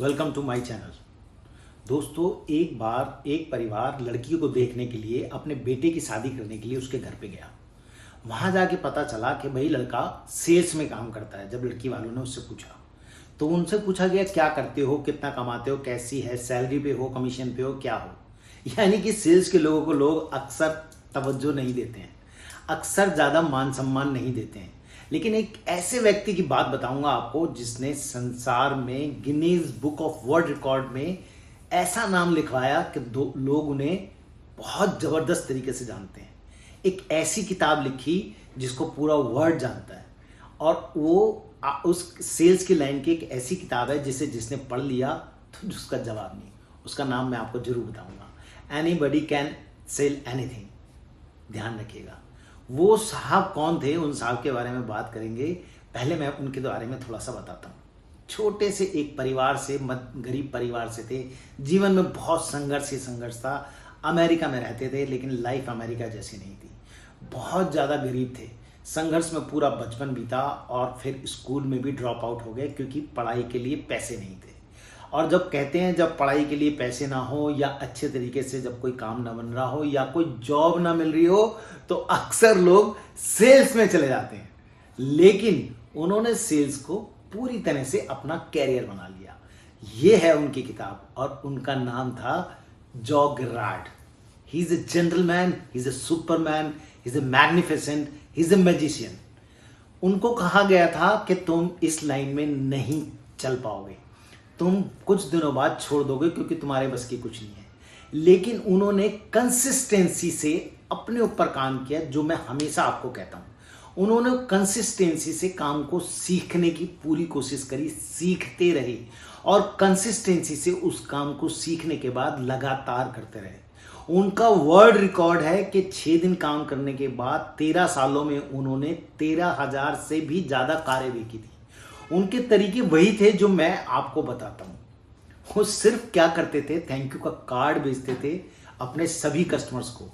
Welcome to my channel. दोस्तों, एक बार एक परिवार लड़की को देखने के लिए अपने बेटे की शादी करने के लिए उसके घर पे गया। वहां जाके पता चला कि भाई लड़का सेल्स में काम करता है। जब लड़की वालों ने उससे पूछा तो उनसे पूछा गया, क्या करते हो, कितना कमाते हो, कैसी है, सैलरी पे हो, कमीशन पे हो, क्या हो। यानी कि सेल्स के लोगों को लोग अक्सर तवज्जो नहीं देते हैं, अक्सर ज़्यादा मान सम्मान नहीं देते हैं। लेकिन एक ऐसे व्यक्ति की बात बताऊंगा आपको जिसने संसार में Guinness book of world record में ऐसा नाम लिखवाया कि लोग उन्हें बहुत ज़बरदस्त तरीके से जानते हैं। एक ऐसी किताब लिखी जिसको पूरा वर्ल्ड जानता है, और वो उस सेल्स की लाइन की एक ऐसी किताब है जिसे जिसने पढ़ लिया तो उसका जवाब नहीं। उसका नाम मैं आपको जरूर बताऊंगा। Anybody can sell anything. ध्यान रखिएगा। वो साहब कौन थे, उन साहब के बारे में बात करेंगे। पहले मैं उनके बारे में थोड़ा सा बताता हूँ। छोटे से एक परिवार से, गरीब परिवार से थे। जीवन में बहुत संघर्ष ही संघर्ष था। अमेरिका में रहते थे लेकिन लाइफ अमेरिका जैसी नहीं थी। बहुत ज़्यादा गरीब थे। संघर्ष में पूरा बचपन बीता और फिर स्कूल में भी ड्रॉप आउट हो गए क्योंकि पढ़ाई के लिए पैसे नहीं थे। और जब कहते हैं जब पढ़ाई के लिए पैसे ना हो या अच्छे तरीके से जब कोई काम ना बन रहा हो या कोई जॉब ना मिल रही हो तो अक्सर लोग सेल्स में चले जाते हैं। लेकिन उन्होंने सेल्स को पूरी तरह से अपना कैरियर बना लिया। ये है उनकी किताब और उनका नाम था Jean Girard. He is a gentleman, he is a superman, he is a magnificent, he is a magician. उनको कहा गया था कि तुम इस लाइन में नहीं चल पाओगे, तुम कुछ दिनों बाद छोड़ दोगे क्योंकि तुम्हारे बस की कुछ नहीं है। लेकिन उन्होंने कंसिस्टेंसी से अपने ऊपर काम किया, जो मैं हमेशा आपको कहता हूं। उन्होंने कंसिस्टेंसी से काम को सीखने की पूरी कोशिश करी, सीखते रहे और कंसिस्टेंसी से उस काम को सीखने के बाद लगातार करते रहे। उनका वर्ल्ड रिकॉर्ड है कि 6 दिन काम करने के बाद 13 सालों में उन्होंने 13,000 से भी ज्यादा कारें बेची थी। उनके तरीके वही थे जो मैं आपको बताता हूं। वो सिर्फ क्या करते थे, थैंक यू का कार्ड भेजते थे अपने सभी कस्टमर्स को।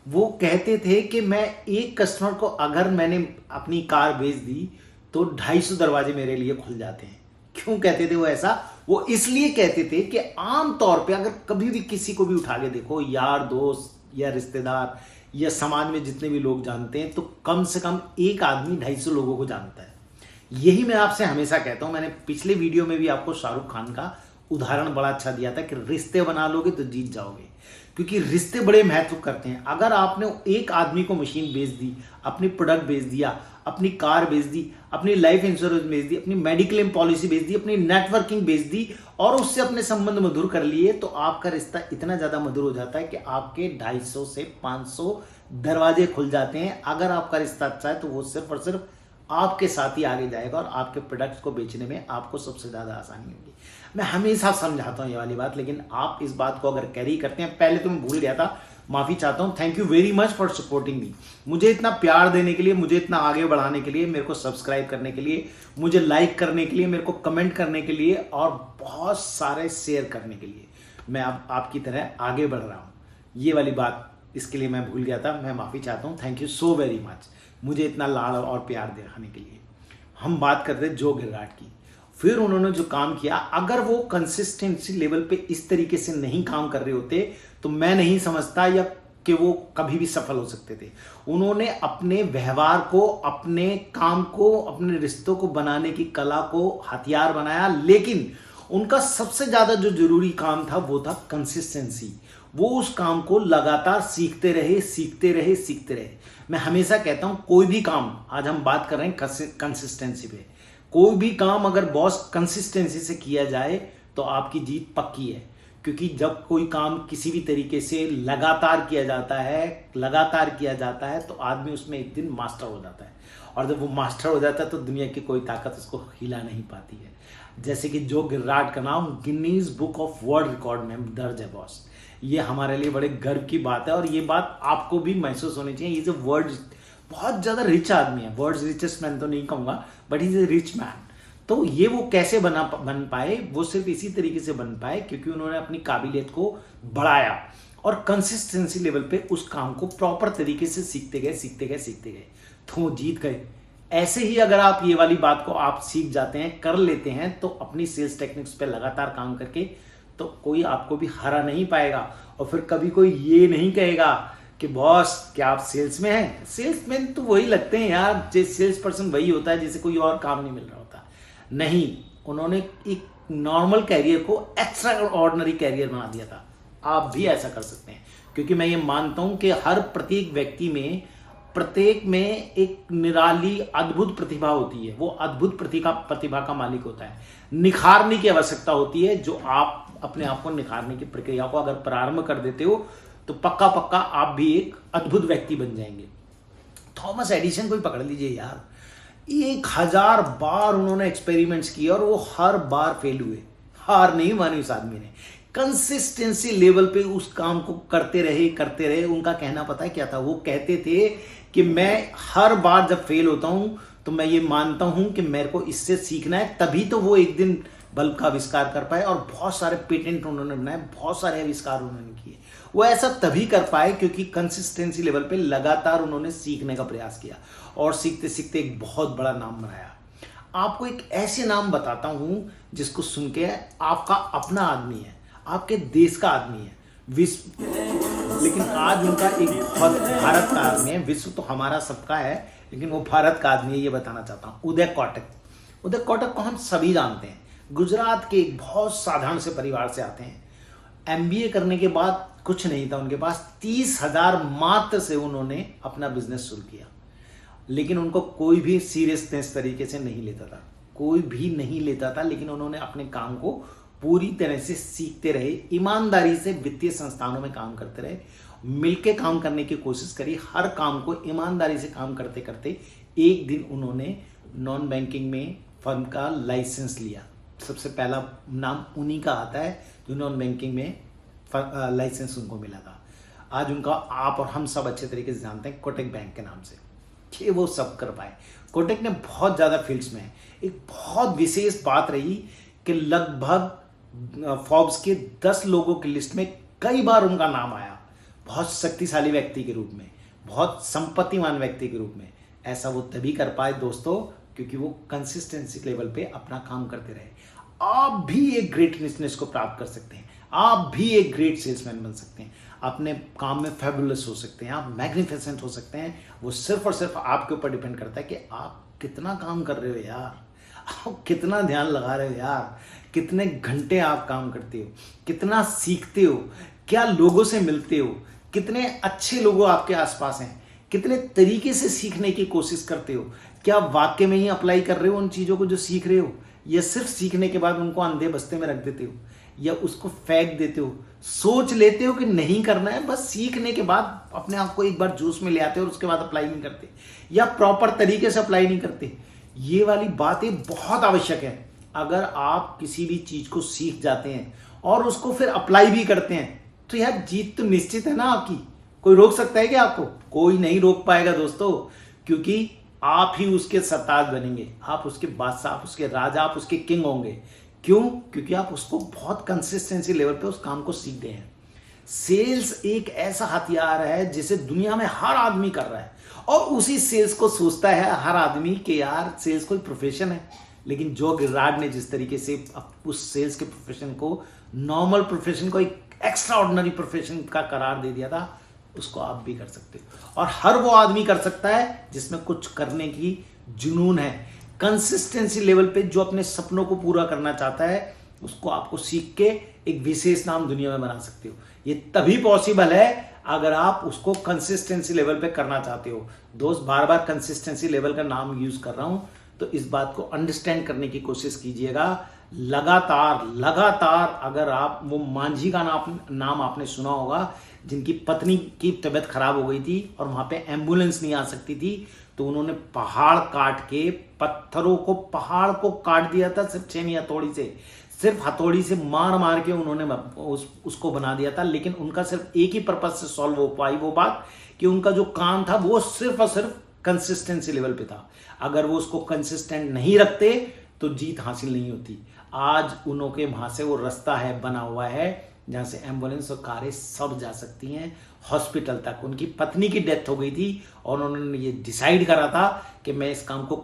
वो कहते थे कि मैं एक कस्टमर को अगर मैंने अपनी कार भेज दी तो 250 दरवाजे मेरे लिए खुल जाते हैं। क्यों कहते थे वो ऐसा? वो इसलिए कहते थे कि आम तौर पे अगर कभी भी किसी को भी उठा के देखो, यार दोस्त या रिश्तेदार या समाज में जितने भी लोग जानते हैं, तो कम से कम एक आदमी 250 लोगों को जानता है। यही मैं आपसे हमेशा कहता हूं। मैंने पिछले वीडियो में भी आपको शाहरुख खान का उदाहरण बड़ा अच्छा दिया था कि रिश्ते बना लोगे तो जीत जाओगे, क्योंकि रिश्ते बड़े महत्व करते हैं। अगर आपने एक आदमी को मशीन बेच दी, अपनी प्रोडक्ट बेच दिया, अपनी कार बेच दी, अपनी लाइफ इंश्योरेंस बेच दी, अपनी मेडिक्लेम पॉलिसी बेच दी, अपनी नेटवर्किंग बेच दी और उससे अपने संबंध मधुर कर लिए, तो आपका रिश्ता इतना ज्यादा मधुर हो जाता है कि आपके 250 से 500 दरवाजे खुल जाते हैं। अगर आपका रिश्ता अच्छा है तो वो सिर्फ और सिर्फ आपके साथ ही आगे जाएगा और आपके प्रोडक्ट्स को बेचने में आपको सबसे ज़्यादा आसानी होगी। मैं हमेशा समझाता हूँ ये वाली बात, लेकिन आप इस बात को अगर कैरी करते हैं, पहले तो मैं भूल गया था, माफ़ी चाहता हूँ। Thank you very much for supporting me. मुझे इतना प्यार देने के लिए, मुझे इतना आगे बढ़ाने के लिए, मेरे को सब्सक्राइब करने के लिए, मुझे लाइक करने के लिए, मेरे को कमेंट करने के लिए और बहुत सारे शेयर करने के लिए मैं अब आपकी तरह आगे बढ़ रहा हूँ। ये वाली बात इसके लिए मैं भूल गया था, मैं माफ़ी चाहता हूँ। Thank you so very much मुझे इतना लाड़ और प्यार दिखाने के लिए। हम बात करते हैं जॉ गिरार्ड की। फिर उन्होंने जो काम किया, अगर वो कंसिस्टेंसी लेवल पे इस तरीके से नहीं काम कर रहे होते तो मैं नहीं समझता या कि वो कभी भी सफल हो सकते थे। उन्होंने अपने व्यवहार को, अपने काम को, अपने रिश्तों को बनाने की कला को हथियार बनाया। लेकिन उनका सबसे ज्यादा जो जरूरी काम था वो था कंसिस्टेंसी। वो उस काम को लगातार सीखते रहे, सीखते रहे, सीखते रहे। मैं हमेशा कहता हूं कोई भी काम, आज हम बात कर रहे हैं कंसिस्टेंसी पे, कोई भी काम अगर बॉस कंसिस्टेंसी से किया जाए तो आपकी जीत पक्की है। क्योंकि जब कोई काम किसी भी तरीके से लगातार किया जाता है तो आदमी उसमें एक दिन मास्टर हो जाता है। और जब वो मास्टर हो जाता है तो दुनिया की कोई ताकत उसको हिला नहीं पाती है। जैसे कि जॉ गिरार्ड का नाम Guinness book of world record में दर्ज है बॉस। ये हमारे लिए बड़े गर्व की बात है और ये बात आपको भी महसूस होनी चाहिए। ये जो वर्ल्ड बहुत ज्यादा रिच आदमी है, वर्ल्ड रिचेस्ट मैन तो नहीं कहूंगा, but is a rich man. तो ये वो कैसे बन पाए? वो सिर्फ इसी तरीके से बन पाए क्योंकि उन्होंने अपनी काबिलियत को बढ़ाया और कंसिस्टेंसी लेवल पे उस काम को प्रॉपर तरीके से सीखते गए, तो वो जीत गए। ऐसे ही अगर आप ये वाली बात को आप सीख जाते हैं, कर लेते हैं, तो अपनी सेल्स टेक्निक्स पे लगातार काम करके तो कोई आपको भी हरा नहीं पाएगा। और फिर कभी कोई ये नहीं कहेगा कि बॉस क्या आप सेल्स में हैं। सेल्समैन तो वही लगते हैं यार, जो सेल्स पर्सन वही होता है जिसे कोई और काम नहीं मिल रहा होता। नहीं, उन्होंने एक नॉर्मल कैरियर को एक्स्ट्रा ऑर्डिनरी कैरियर बना दिया था। आप भी ऐसा कर सकते हैं, क्योंकि मैं ये मानता हूं कि हर प्रत्येक व्यक्ति में, प्रत्येक में एक निराली अद्भुत प्रतिभा होती है। वो अद्भुत प्रतिभा का मालिक होता है। निखारने की आवश्यकता होती है, जो आप अपने आप को निखारने की प्रक्रिया को अगर प्रारंभ कर देते हो तो पक्का पक्का आप भी एक अद्भुत व्यक्ति बन जाएंगे। थॉमस एडिसन को ही पकड़ लीजिए यार, 1000 बार उन्होंने एक्सपेरिमेंट्स किए और वो हर बार फेल हुए। हार नहीं मानी उस आदमी ने, कंसिस्टेंसी लेवल पे उस काम को करते रहे। उनका कहना पता है क्या था? वो कहते थे कि मैं हर बार जब फेल होता हूं तो मैं ये मानता हूं कि मेरे को इससे सीखना है, तभी तो वो एक दिन बल्ब का आविष्कार कर पाए। और बहुत सारे पेटेंट उन्होंने बनाए, बहुत सारे आविष्कार उन्होंने किए। वो ऐसा तभी कर पाए क्योंकि कंसिस्टेंसी लेवल पे लगातार उन्होंने सीखने का प्रयास किया और सीखते सीखते एक बहुत बड़ा नाम बनाया। आपको एक ऐसे नाम बताता हूं जिसको सुन के आपका अपना आदमी है, आपके देश का आदमी है, विश्व, लेकिन आज उनका एक बहुत भारत का आदमी है। विश्व तो हमारा सबका है, लेकिन वो भारत का आदमी है, ये बताना चाहता हूं। उदय कोटक। उदय कोटक को हम सभी जानते हैं। गुजरात के एक बहुत साधारण से परिवार से आते हैं। एमबीए करने के बाद कुछ नहीं था उनके पास, 30,000 मात्र से उन्होंने अपना बिजनेस शुरू किया। लेकिन उनको कोई भी सीरियसनेस तरीके से नहीं लेता था, कोई भी नहीं लेता था। लेकिन उन्होंने अपने काम को पूरी तरह से सीखते रहे, ईमानदारी से वित्तीय संस्थानों में काम करते रहे, मिलके काम करने की कोशिश करी। हर काम को ईमानदारी से काम करते करते एक दिन उन्होंने नॉन बैंकिंग में फर्म का लाइसेंस लिया। सबसे पहला नाम उन्हीं का आता है जो नॉन बैंकिंग में लाइसेंस उनको मिला था। आज उनका आप और हम सब अच्छे तरीके से जानते हैं कोटक बैंक के नाम से, कि वो सब कर पाए। कोटक ने बहुत ज़्यादा फील्ड्स में एक बहुत विशेष बात रही कि लगभग फोर्ब्स के 10 लोगों की लिस्ट में कई बार उनका नाम आया, बहुत शक्तिशाली व्यक्ति के रूप में, बहुत संपत्तिवान व्यक्ति के रूप में। ऐसा वो तभी कर पाए दोस्तों, क्योंकि वो कंसिस्टेंसी लेवल पे अपना काम करते रहे। आप भी एक ग्रेटनेस को प्राप्त कर सकते हैं, आप भी एक ग्रेट सेल्समैन बन सकते हैं, अपने काम में फैबुलस हो सकते हैं, आप मैग्निफिसेंट हो सकते हैं। वो सिर्फ और सिर्फ आपके ऊपर डिपेंड करता है कि आप कितना काम कर रहे हो यार, आप कितना ध्यान लगा रहे हो यार, कितने घंटे आप काम करते हो, कितना सीखते हो, क्या लोगों से मिलते हो, कितने अच्छे लोग आपके आसपास हैं, कितने तरीके से सीखने की कोशिश करते हो, क्या वाकई में ही अप्लाई कर रहे हो उन चीज़ों को जो सीख रहे हो, या सिर्फ सीखने के बाद उनको अंधे बस्ते में रख देते हो, या उसको फेंक देते हो, सोच लेते हो कि नहीं करना है, बस सीखने के बाद अपने आप को एक बार जोश में ले आते हो और उसके बाद अप्लाई नहीं करते, या प्रॉपर तरीके से अप्लाई नहीं करते। ये वाली बातें बहुत आवश्यक है। अगर आप किसी भी चीज़ को सीख जाते हैं और उसको फिर अप्लाई भी करते हैं तो यार जीत तो निश्चित है ना आपकी। कोई रोक सकता है क्या आपको? कोई नहीं रोक पाएगा दोस्तों, क्योंकि आप ही उसके सरताज बनेंगे, आप उसके बादशाह, आप उसके राजा, आप उसके किंग होंगे। क्यों? क्योंकि आप उसको बहुत कंसिस्टेंसी लेवल पे उस काम को सीख गए हैं। सेल्स एक ऐसा हथियार है जिसे दुनिया में हर आदमी कर रहा है, और उसी सेल्स को सोचता है हर आदमी कि यार सेल्स कोई प्रोफेशन है। लेकिन जो गिराड ने जिस तरीके से उस सेल्स के प्रोफेशन को, नॉर्मल प्रोफेशन को एक एक्स्ट्रा ऑर्डिनरी प्रोफेशन का करार दे दिया था, उसको आप भी कर सकते हो। और हर वो आदमी कर सकता है जिसमें कुछ करने की जुनून है, कंसिस्टेंसी लेवल पे जो अपने सपनों को पूरा करना चाहता है, उसको आपको सीख के एक विशेष नाम दुनिया में बना सकते हो। ये तभी पॉसिबल है अगर आप उसको कंसिस्टेंसी लेवल पे करना चाहते हो। दोस्त, बार बार कंसिस्टेंसी लेवल का नाम यूज कर रहा हूं, तो इस बात को अंडरस्टैंड करने की कोशिश कीजिएगा। लगातार अगर आप, वो मांझी का नाम आपने सुना होगा, जिनकी पत्नी की तबीयत खराब हो गई थी और वहां पे एम्बुलेंस नहीं आ सकती थी, तो उन्होंने पहाड़ काट के, पहाड़ को काट दिया था सिर्फ छेनी हथौड़ी से, सिर्फ हथौड़ी से मार के उन्होंने उसको बना दिया था। लेकिन उनका सिर्फ एक ही पर्पज से सॉल्व हो पाई वो बात, कि उनका जो काम था वो सिर्फ और सिर्फ कंसिस्टेंसी लेवल पे था। अगर वो उसको कंसिस्टेंट नहीं रखते तो जीत हासिल नहीं होती। आज उन्हों के वहां से वो रास्ता है बना हुआ है जहाँ से एम्बुलेंस और कारें सब जा सकती हैं हॉस्पिटल तक। उनकी पत्नी की डेथ हो गई थी और उन्होंने ये डिसाइड करा था कि मैं इस काम को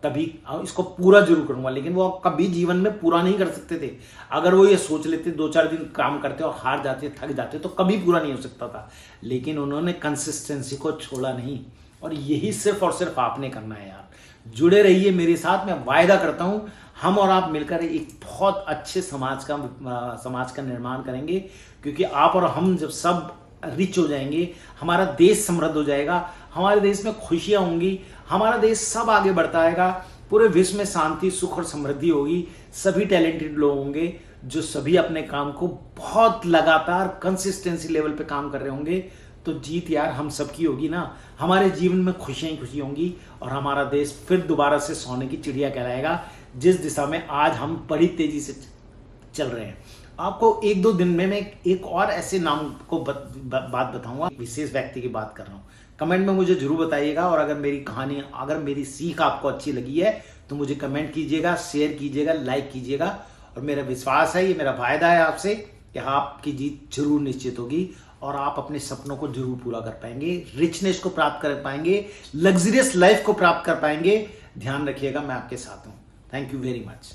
तभी इसको पूरा जरूर करूंगा, लेकिन वो कभी जीवन में पूरा नहीं कर सकते थे। अगर वो ये सोच लेते 2-4 दिन काम करते और हार जाते, थक जाते, तो कभी पूरा नहीं हो सकता था। लेकिन उन्होंने कंसिस्टेंसी को छोड़ा नहीं, और यही सिर्फ और सिर्फ आपने करना है यार। जुड़े रहिए मेरे साथ, मैं वायदा करता हूं हम और आप मिलकर एक बहुत अच्छे समाज का निर्माण करेंगे, क्योंकि आप और हम जब सब रिच हो जाएंगे, हमारा देश समृद्ध हो जाएगा, हमारे देश में खुशियां होंगी, हमारा देश सब आगे बढ़ता आएगा, पूरे विश्व में शांति, सुख और समृद्धि होगी। सभी टैलेंटेड लोग होंगे जो सभी अपने काम को बहुत लगातार कंसिस्टेंसी लेवल पे काम कर रहे होंगे। तो जीत यार हम सबकी होगी ना, हमारे जीवन में खुशियां ही खुशी होंगी और हमारा देश फिर दोबारा से सोने की चिड़िया कहलाएगा, जिस दिशा में आज हम बड़ी तेजी से चल रहे हैं। आपको 1-2 दिन में मैं एक और ऐसे नाम को बात बताऊंगा, विशेष व्यक्ति की बात कर रहा हूं। कमेंट में मुझे जरूर बताइएगा, और अगर मेरी कहानी, अगर मेरी सीख आपको अच्छी लगी है तो मुझे कमेंट कीजिएगा, शेयर कीजिएगा, लाइक कीजिएगा। और मेरा विश्वास है, ये मेरा वायदा है आपसे कि आपकी जीत जरूर निश्चित होगी और आप अपने सपनों को जरूर पूरा कर पाएंगे, रिचनेस को प्राप्त कर पाएंगे, लग्जरियस लाइफ को प्राप्त कर पाएंगे। ध्यान रखिएगा, मैं आपके साथ हूं। Thank you very much.